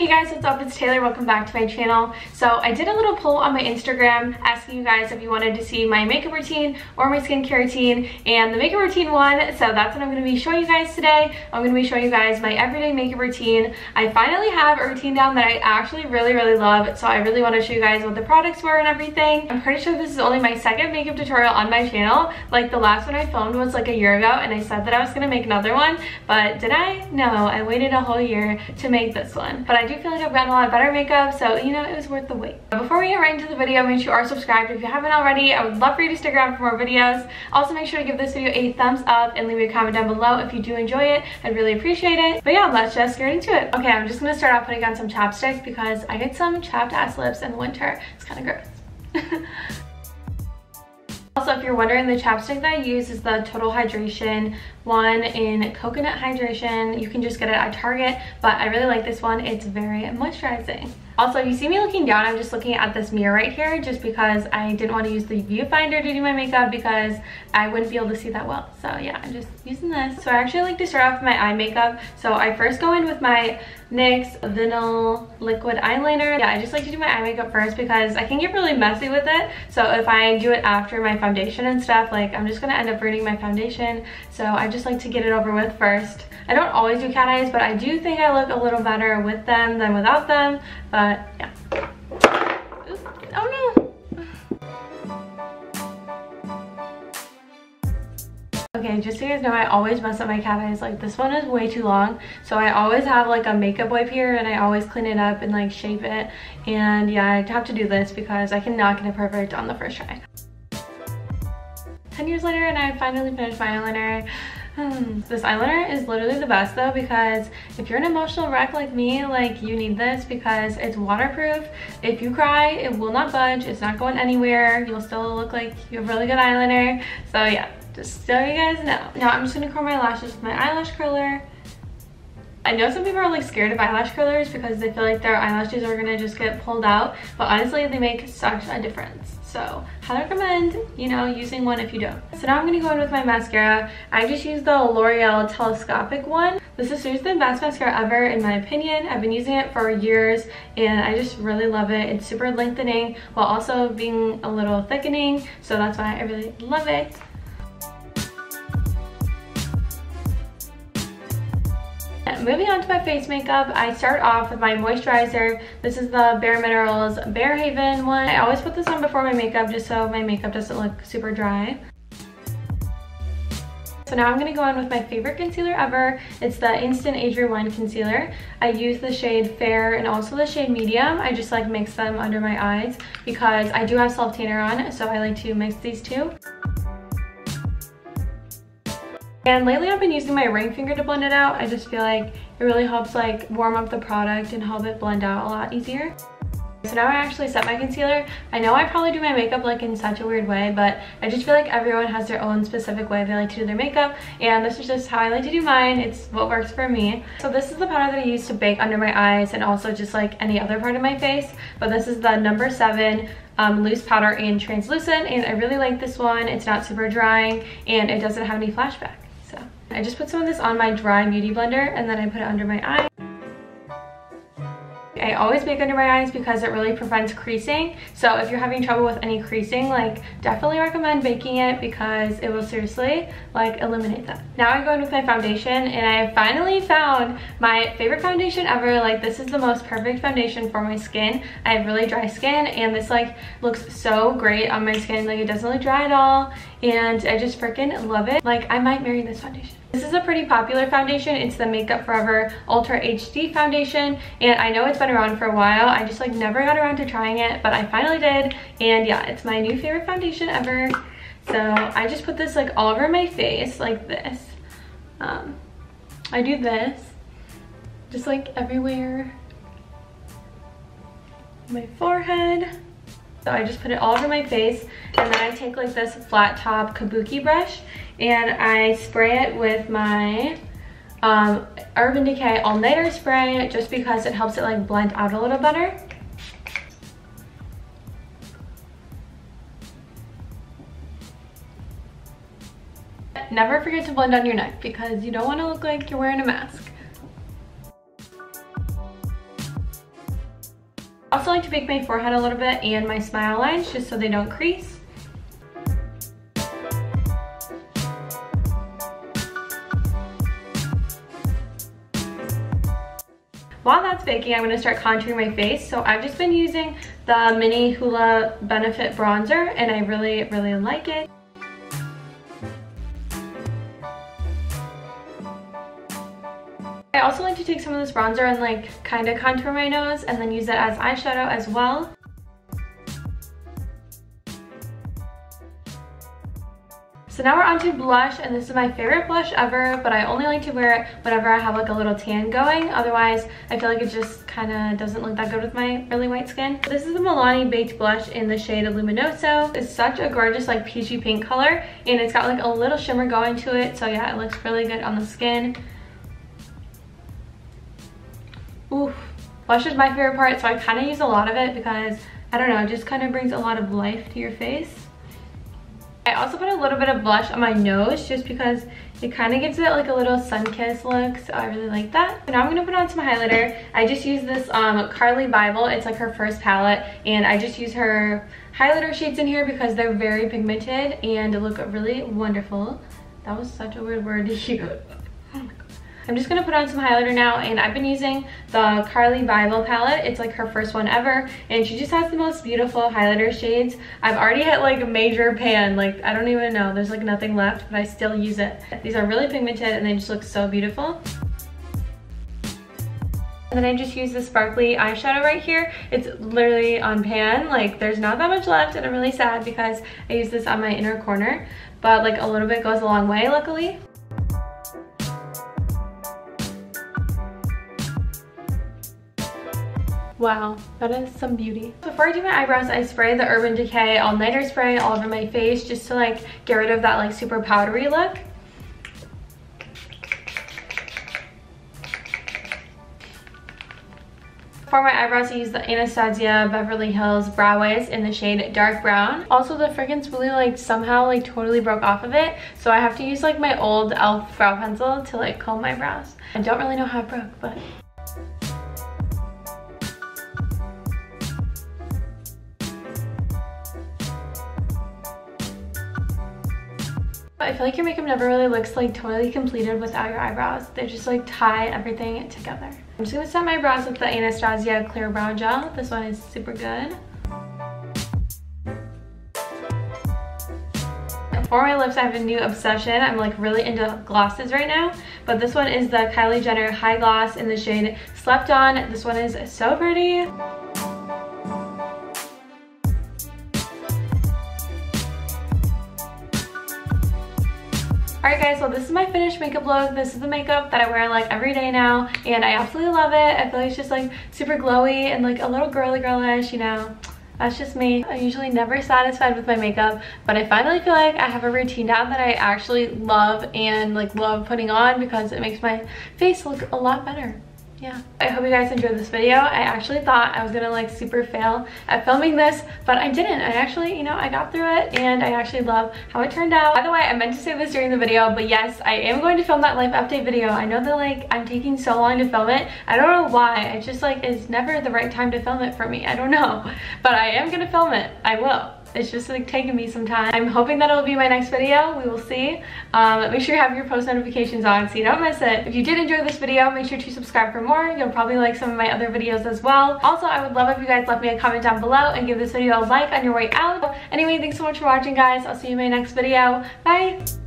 Hey guys, what's up? It's Taylor. Welcome back to my channel. So I did a little poll on my Instagram asking you guys if you wanted to see my makeup routine or my skincare routine, and the makeup routine won, so that's what I'm going to be showing you guys today. I'm going to be showing you guys my everyday makeup routine. I finally have a routine down that I actually really love, so I really want to show you guys what the products were and everything. I'm pretty sure this is only my second makeup tutorial on my channel. Like the last one I filmed was like a year ago, and I said that I was going to make another one, but did I? No, I waited a whole year to make this one. But I do feel like I've gotten a lot better makeup, so you know, it was worth the wait. Before we get right into the video, make sure you are subscribed if you haven't already. I would love for you to stick around for more videos. Also, make sure to give this video a thumbs up and leave me a comment down below if you do enjoy it. I'd really appreciate it. But yeah, let's just get into it. Okay, I'm just gonna start off putting on some chapstick because I get some chapped ass lips in the winter. It's kind of gross. Also, if you're wondering, the chapstick that I use is the Total Hydration one in Coconut Hydration. You can just get it at Target, but I really like this one. It's very moisturizing. Also, if you see me looking down, I'm just looking at this mirror right here just because I didn't want to use the viewfinder to do my makeup because I wouldn't be able to see that well. So yeah, I'm just using this. So I actually like to start off with my eye makeup. So I first go in with my NYX Vinyl Liquid Eyeliner. Yeah, I just like to do my eye makeup first because I can get really messy with it. So if I do it after my foundation and stuff, like I'm just gonna end up ruining my foundation. So I just like to get it over with first. I don't always do cat eyes, but I do think I look a little better with them than without them. But yeah. Oops. Oh no. Okay, just so you guys know, I always mess up my cat eyes. Like this one is way too long, so I always have like a makeup wipe here and I always clean it up and like shape it. And yeah, I have to do this because I cannot get it perfect on the first try. 10 years later and I finally finished my eyeliner. This eyeliner is literally the best though, because if you're an emotional wreck like me, like you need this because it's waterproof. If you cry, it will not budge. It's not going anywhere. You'll still look like you have really good eyeliner. So yeah, just so you guys know. Now I'm just gonna curl my lashes with my eyelash curler. I know some people are like scared of eyelash curlers because they feel like their eyelashes are gonna just get pulled out, but honestly they make such a difference. So I recommend, you know, using one if you don't. So now I'm gonna go in with my mascara. I just used the L'Oreal telescopic one. This is seriously the best mascara ever in my opinion. I've been using it for years and I just really love it. It's super lengthening while also being a little thickening, so that's why I really love it. Moving on to my face makeup, I start off with my moisturizer. This is the Bare Minerals Bare Haven one. I always put this on before my makeup just so my makeup doesn't look super dry. So now I'm going to go in with my favorite concealer ever. It's the Instant Age Rewind Concealer. I use the shade Fair and also the shade Medium. I just like mix them under my eyes because I do have self-tanner on, so I like to mix these two. And lately I've been using my ring finger to blend it out. I just feel like it really helps like warm up the product and help it blend out a lot easier. So now I actually set my concealer. I know I probably do my makeup like in such a weird way, but I just feel like everyone has their own specific way they like to do their makeup, and this is just how I like to do mine. It's what works for me. So this is the powder that I use to bake under my eyes and also just like any other part of my face, but this is the No. 7 loose powder in translucent, and I really like this one. It's not super drying and it doesn't have any flashback. So I just put some of this on my dry beauty blender and then I put it under my eye. I always bake under my eyes because it really prevents creasing. So if you're having trouble with any creasing, like definitely recommend baking it because it will seriously like eliminate that. Now I go in with my foundation and I finally found my favorite foundation ever. Like this is the most perfect foundation for my skin. I have really dry skin and this like looks so great on my skin. Like it doesn't look dry at all and I just freaking love it. Like I might marry this foundation. This is a pretty popular foundation. It's the Makeup Forever Ultra HD foundation, and I know it's been around for a while. I just like never got around to trying it, but I finally did, and yeah, it's my new favorite foundation ever. So I just put this like all over my face like this. I do this just like everywhere. My forehead. So I just put it all over my face, and then I take like this flat top kabuki brush and I spray it with my Urban Decay All Nighter spray just because it helps it like blend out a little better. Never forget to blend on your neck because you don't want to look like you're wearing a mask. I also like to bake my forehead a little bit and my smile lines just so they don't crease. While that's baking, I'm going to start contouring my face. So I've just been using the Mini Hoola Benefit Bronzer, and I really, really like it. I also like to take some of this bronzer and like kind of contour my nose and then use it as eyeshadow as well. So now we're on to blush, and this is my favorite blush ever, but I only like to wear it whenever I have like a little tan going. Otherwise, I feel like it just kind of doesn't look that good with my really white skin. This is the Milani Baked Blush in the shade Luminoso. It's such a gorgeous like peachy pink color, and it's got like a little shimmer going to it. So yeah, it looks really good on the skin. Oof. Blush is my favorite part, so I kind of use a lot of it because, I don't know, it just kind of brings a lot of life to your face. I also put a little bit of blush on my nose just because it kind of gives it like a little sun-kissed look, so I really like that. So now I'm going to put on some highlighter. I just used this Carly Bible. It's like her first palette, and I just use her highlighter shades in here because they're very pigmented and look really wonderful. That was such a weird word to use. I'm just going to put on some highlighter now, and I've been using the Carly Bible palette. It's like her first one ever, and she just has the most beautiful highlighter shades. I've already hit like a major pan, like I don't even know, there's like nothing left, but I still use it. These are really pigmented and they just look so beautiful. And then I just use this sparkly eyeshadow right here. It's literally on pan, like there's not that much left, and I'm really sad because I use this on my inner corner, but like a little bit goes a long way, luckily. Wow, that is some beauty. Before I do my eyebrows, I spray the Urban Decay All Nighter spray all over my face just to like get rid of that like super powdery look. For my eyebrows, I use the Anastasia Beverly Hills Brow Wiz in the shade Dark Brown. Also, the fragrance really like somehow like totally broke off of it, so I have to use like my old e.l.f. brow pencil to like comb my brows. I don't really know how it broke, but I feel like your makeup never really looks like totally completed without your eyebrows. They just like tie everything together. I'm just gonna set my brows with the Anastasia Clear Brow Gel. This one is super good. For my lips, I have a new obsession. I'm like really into glosses right now, but this one is the Kylie Jenner High Gloss in the shade Slept On. This one is so pretty. Alright guys, so this is my finished makeup look. This is the makeup that I wear like every day now, and I absolutely love it. I feel like it's just like super glowy and like a little girlish, you know. That's just me. I'm usually never satisfied with my makeup, but I finally feel like I have a routine down that I actually love and like love putting on because it makes my face look a lot better. Yeah, I hope you guys enjoyed this video. I actually thought I was gonna like super fail at filming this, but I didn't. I actually, you know, I got through it, and I actually love how it turned out. By the way, I meant to say this during the video, but yes, I am going to film that life update video. I know that like I'm taking so long to film it. I don't know why. It's just like it's never the right time to film it for me. I don't know, but I am gonna film it. I will. It's just like taking me some time. I'm hoping that it'll be my next video. We will see. Make sure you have your post notifications on so you don't miss it. If you did enjoy this video, make sure to subscribe for more. You'll probably like some of my other videos as well. Also, I would love if you guys left me a comment down below and give this video a like on your way out. Anyway, thanks so much for watching, guys. I'll see you in my next video. Bye!